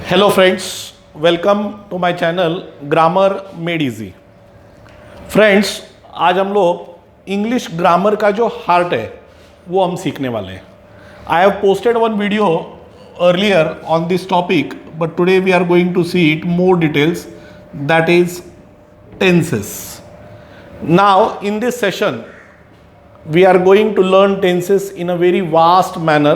Hello friends, welcome to my channel grammar made easy. Friends, आज हम लोग English grammar का जो हार्ट है वो हम सीखने वाले हैं। I have posted one video earlier on this topic, but today we are going to see it more details, that is tenses. Now in this session we are going to learn tenses in a very vast manner,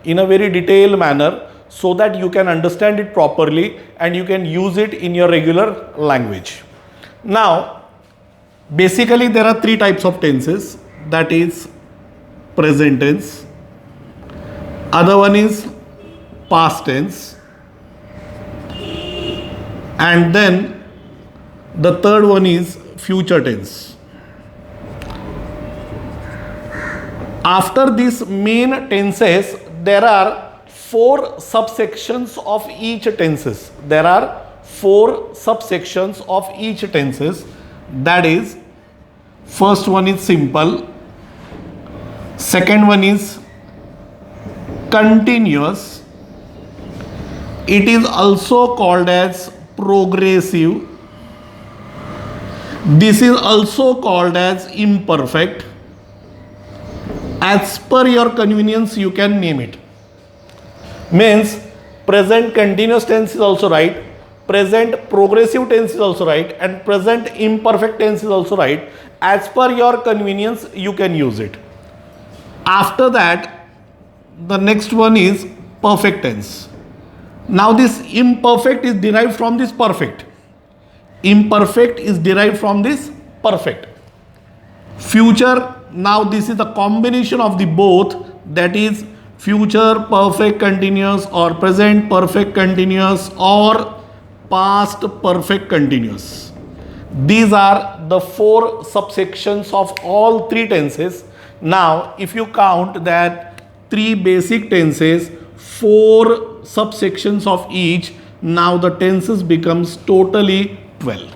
in a very detailed manner, so that you can understand it properly and you can use it in your regular language. Now, basically there are three types of tenses, that is present tense, other one is past tense, and then the third one is future tense. After these main tenses, there are four subsections of each tenses. There are four subsections of each tenses. That is, first one is simple, second one is continuous. It is also called as progressive. This is also called as imperfect. As per your convenience, you can name it. Means present continuous tense is also right, present progressive tense is also right, and present imperfect tense is also right. As per your convenience, you can use it. After that, the next one is perfect tense. Now this imperfect is derived from this perfect. Imperfect is derived from this perfect. Future, now this is the combination of the both, that is future perfect continuous or present perfect continuous or past perfect continuous. These are the four subsections of all three tenses. Now if you count that three basic tenses, four subsections of each, now the tenses becomes totally 12.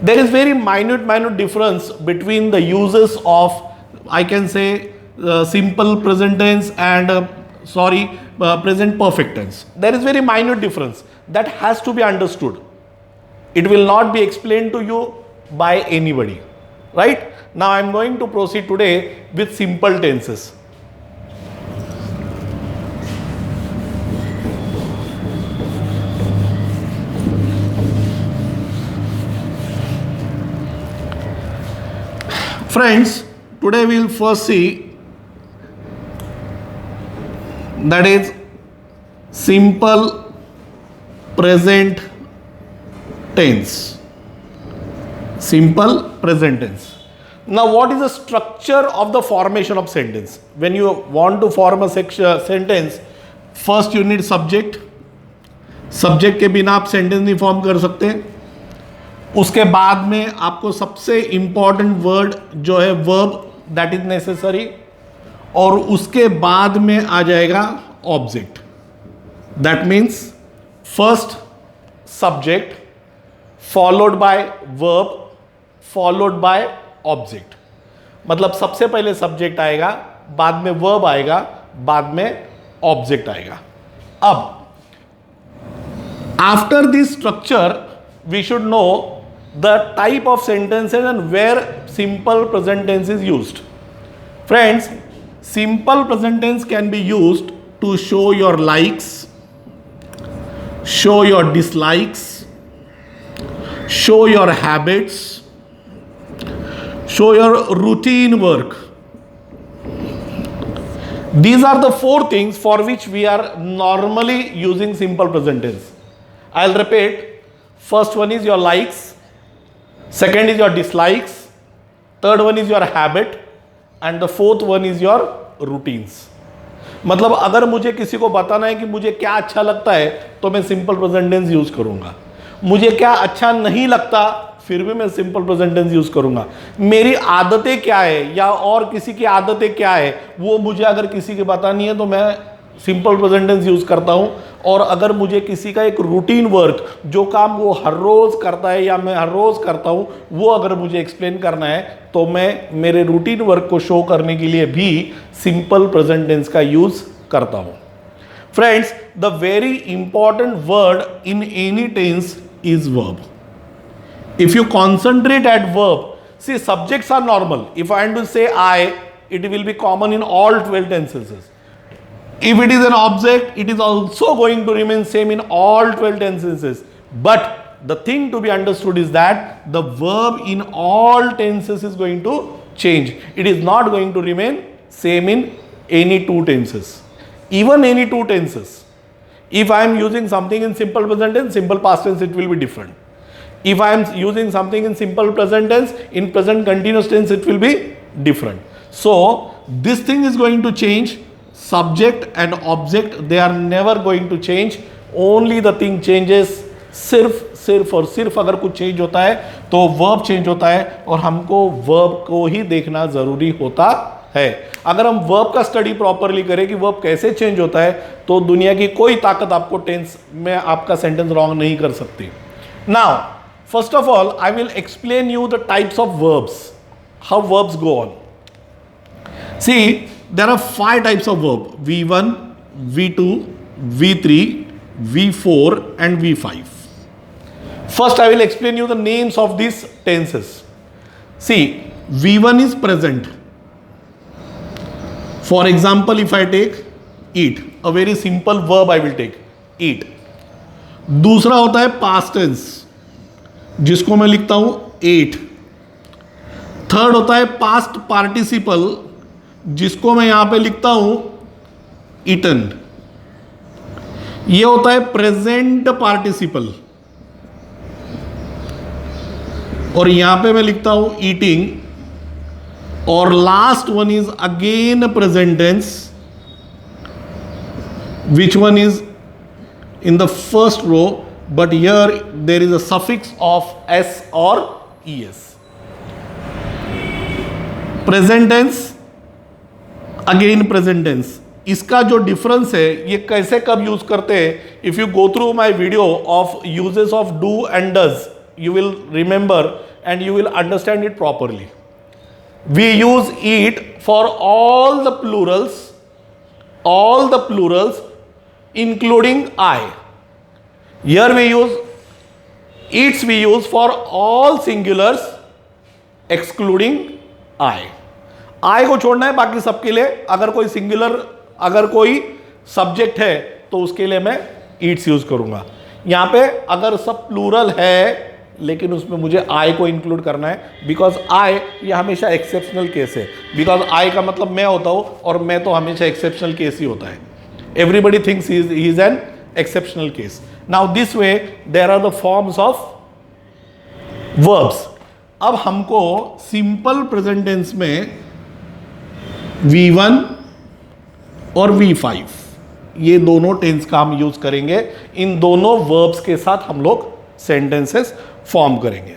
There is very minute difference between the uses of, I can say, simple present tense and present perfect tense. There is very minute difference that has to be understood. It will not be explained to you by anybody, right? Now I am going to proceed today with simple tenses. Friends, today we will first see, that is simple present tense. Simple present tense. Now what is the structure of the formation of sentence? When you want to form a sentence, first you need subject. Subject के बिना आप sentence नहीं form कर सकते. उसके बाद में आपको सबसे इंपॉर्टेंट वर्ड जो है वर्ब, दैट इज नेसेसरी, और उसके बाद में आ जाएगा object. That means first subject followed by verb followed by object. मतलब सबसे पहले सब्जेक्ट आएगा, बाद में वर्ब आएगा, बाद में ऑब्जेक्ट आएगा. अब after this structure we should know the type of sentences and where simple present tense is used. Friends, simple present tense can be used to show your likes, show your dislikes, show your habits, show your routine work. These are the four things for which we are normally using simple present tense. I'll repeat. First one is your likes, second is your dislikes, third one is your habit, and the fourth one is your routines. मतलब अगर मुझे किसी को बताना है कि मुझे क्या अच्छा लगता है तो मैं सिंपल प्रेजेंट टेंस यूज करूंगा. मुझे क्या अच्छा नहीं लगता फिर भी मैं सिंपल प्रेजेंट टेंस यूज करूंगा. मेरी आदतें क्या है या और किसी की आदतें क्या है वो मुझे अगर किसी की बतानी है तो मैं सिंपल प्रेजेंट टेंस यूज करता हूं. और अगर मुझे किसी का एक रूटीन वर्क, जो काम वो हर रोज करता है या मैं हर रोज करता हूं, वो अगर मुझे एक्सप्लेन करना है तो मैं मेरे रूटीन वर्क को शो करने के लिए भी सिंपल प्रेजेंट टेंस का यूज करता हूं. Friends, the very important word in any tense is verb. If you concentrate at verb, see, subjects are normal. If I am to say I, it will be common in all 12 tenses. If it is an object, it is also going to remain same in all 12 tenses. But the thing to be understood is that the verb in all tenses is going to change. It is not going to remain same in any two tenses. Even any two tenses. If I am using something in simple present tense, simple past tense, it will be different. If I am using something in simple present tense, in present continuous tense, it will be different. So this thing is going to change. Subject and object, they are never going to change. Only the thing changes. सिर्फ और सिर्फ अगर कुछ change होता है तो verb change होता है, और हमको वर्ब को ही देखना जरूरी होता है. अगर हम वर्ब का स्टडी प्रॉपरली करें कि वर्ब कैसे चेंज होता है, तो दुनिया की कोई ताकत आपको टेंस में आपका सेंटेंस रॉन्ग नहीं कर सकती. Now first of all I will explain you the types of verbs, how verbs go on. See, there are 5 types of verb: V1, V2, V3, V4 and V5. First I will explain you the names of these tenses. See, V1 is present. For example, if I take eat, a very simple verb I will take, eat. दूसरा होता है past tense, जिसको मैं लिखता हूं ate. Third होता है past participle, जिसको मैं यहां पे लिखता हूं eaten. ये होता है प्रेजेंट पार्टिसिपल, और यहां पे मैं लिखता हूं ईटिंग. और last one is again present tense, which one is in the first row, but here there is a suffix of S और ES. Present tense, again present tense. इसका जो डिफरेंस है, ये कैसे कब यूज करते हैं, if you go through my video of uses of do and does, you will remember and you will understand it properly. We use eat for all the plurals including I. Here we use eats, we use for all singulars excluding I. I को छोड़ना है बाकी सबके लिए. अगर कोई singular, अगर कोई सब्जेक्ट है तो उसके लिए मैं ईट्स यूज करूंगा. यहां पे अगर सब प्लूरल है लेकिन उसमें मुझे आई को इंक्लूड करना है, बिकॉज आई ये हमेशा एक्सेप्शनल केस है. बिकॉज आई का मतलब मैं होता हूं, और मैं तो हमेशा एक्सेप्शनल केस ही होता है. Everybody thinks he is an exceptional case. Now this way there are the forms of verbs. अब हमको सिंपल प्रेजेंट टेंस में V1 और V5 ये दोनों टेंस का हम यूज करेंगे. इन दोनों वर्ब्स के साथ हम लोग सेंटेंसेस फॉर्म करेंगे.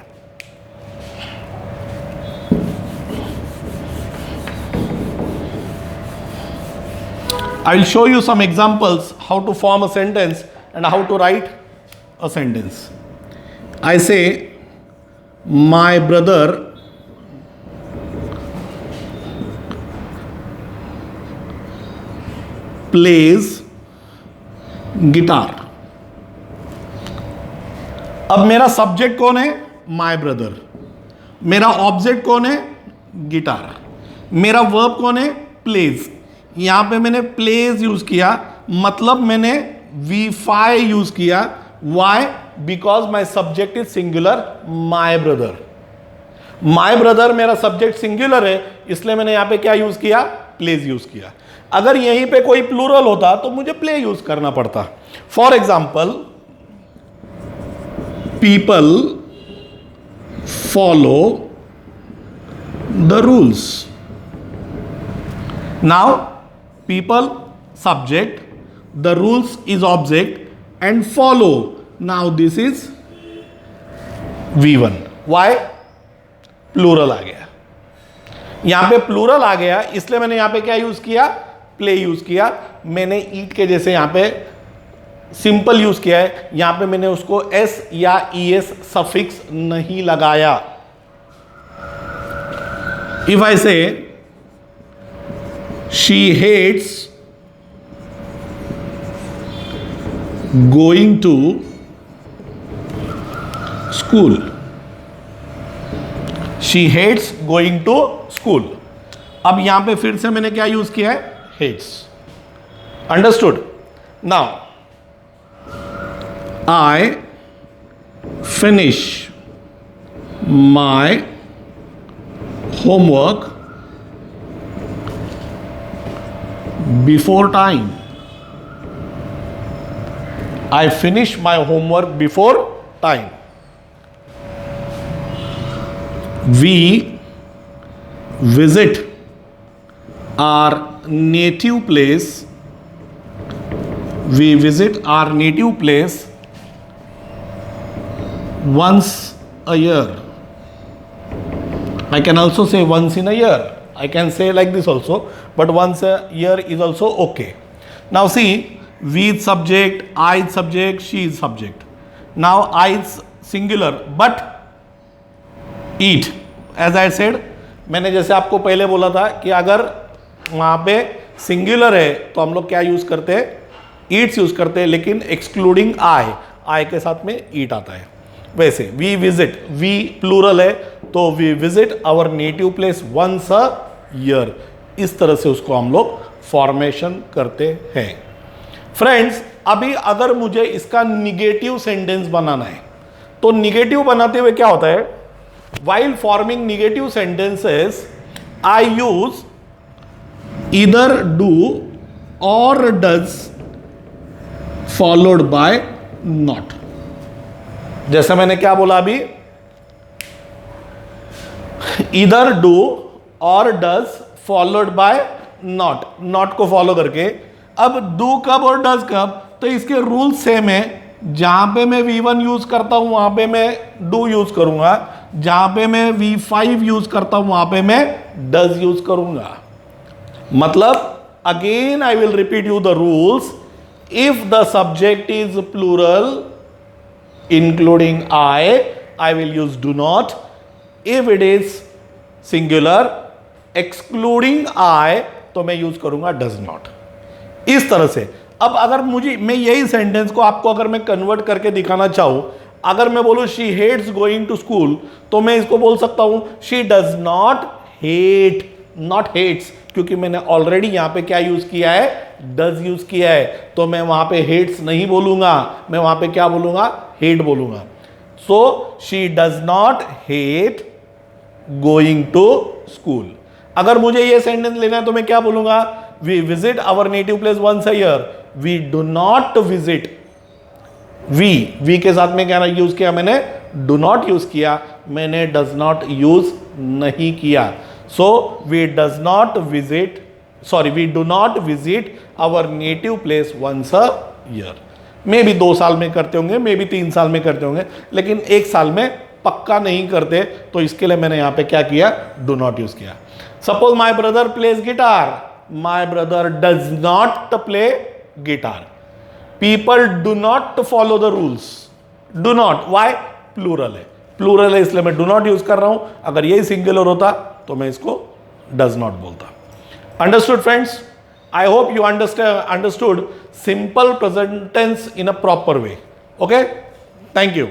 I will show you some examples how to form a sentence and how to write a sentence. I say, my brother plays guitar. अब मेरा सब्जेक्ट कौन है? My brother. मेरा ऑब्जेक्ट कौन है? गिटार. मेरा वर्ब कौन है? प्लेज. यहां पे मैंने प्लेज यूज किया, मतलब मैंने V5 यूज किया. Why? Because my subject is singular, my brother. My brother मेरा सब्जेक्ट सिंगुलर है, इसलिए मैंने यहां पे क्या यूज किया? प्लेज यूज किया. अगर यहीं पे कोई प्लूरल होता तो मुझे प्ले यूज करना पड़ता. For example, people follow the rules. Now people subject, the rules is object, and follow, now this is V1. Why? Plural आ गया. यहां पे प्लूरल आ गया, इसलिए मैंने यहां पे क्या यूज किया? प्ले यूज किया. मैंने ईट के जैसे यहां पे सिंपल यूज किया है. यहां पे मैंने उसको एस या ईएस सफिक्स नहीं लगाया. If I say she hates going to school, she hates going to school. अब यहां पे फिर से मैंने क्या यूज किया है, hates. Understood. Now I finish my homework before time, I finish my homework before time. We visit our native place. We visit our native place once a year. I can also say once in a year. I can say like this also, but once a year is also okay. Now see, we is subject, I is subject, she is subject. Now I is singular but eat, as I said, मैंने जैसे आपको पहले बोला था कि अगर वहाँ पे सिंगुलर है तो हम लोग क्या यूज करते हैं, ईट्स यूज करते हैं, लेकिन एक्सक्लूडिंग आई के साथ में ईट आता है। वैसे वी विजिट, वी प्लूरल है तो we visit our native place once a year, इस तरह से उसको हम लोग फॉर्मेशन करते हैं। फ्रेंड्स, अभी अगर मुझे इसका निगेटिव सेंटेंस बनाना है तो निगेटिव बनाते हुए क्या होता है, while forming negative sentences I use either do और डज फॉलोड बाय नॉट। जैसे मैंने क्या बोला अभी, ईदर डू और does followed by not, not को फॉलो करके। अब डू कब और डज कब, तो इसके रूल सेम है। जहां पे मैं V1 यूज करता हूं वहां पे मैं डू यूज करूंगा, जहां पे मैं V5 यूज करता हूं वहां पे मैं डज यूज करूंगा। मतलब again I will repeat you the rules. If the subject is plural including I will use do not. If it is singular excluding I तो मैं यूज करूंगा डज नॉट। इस तरह से अब अगर मैं यही सेंटेंस को आपको अगर मैं कन्वर्ट करके दिखाना चाहूं, अगर मैं बोलूं she hates going to school तो मैं इसको बोल सकता हूं she does not hate, not hates, क्योंकि मैंने ऑलरेडी यहां पे क्या यूज किया है, डज यूज किया है, तो मैं वहां पे हेट्स नहीं बोलूंगा, मैं वहां पे क्या बोलूंगा, हेट बोलूंगा। So she does not hate going to school. अगर मुझे ये सेंटेंस लेना है तो मैं क्या बोलूंगा, we visit our native place once a year, we do not visit. We के साथ में क्या यूज किया, मैंने डू नॉट यूज किया, मैंने डज नॉट यूज नहीं किया। So we does not visit, sorry we do not visit our native place once a year. मे भी 2 साल में करते होंगे, मे भी 3 साल में करते होंगे, लेकिन 1 साल में पक्का नहीं करते, तो इसके लिए मैंने यहां पे क्या किया, डू नॉट यूज किया। Suppose my brother plays guitar, my brother does not play guitar. People do not follow the rules, do not, why, plural है, प्लूरल है इसलिए मैं डू नॉट यूज कर रहा हूं। अगर यही सिंगुलर होता तो मैं इसको डज नॉट बोलता। Understood friends? I hope you understood simple present tense in a proper way. Okay? Thank you.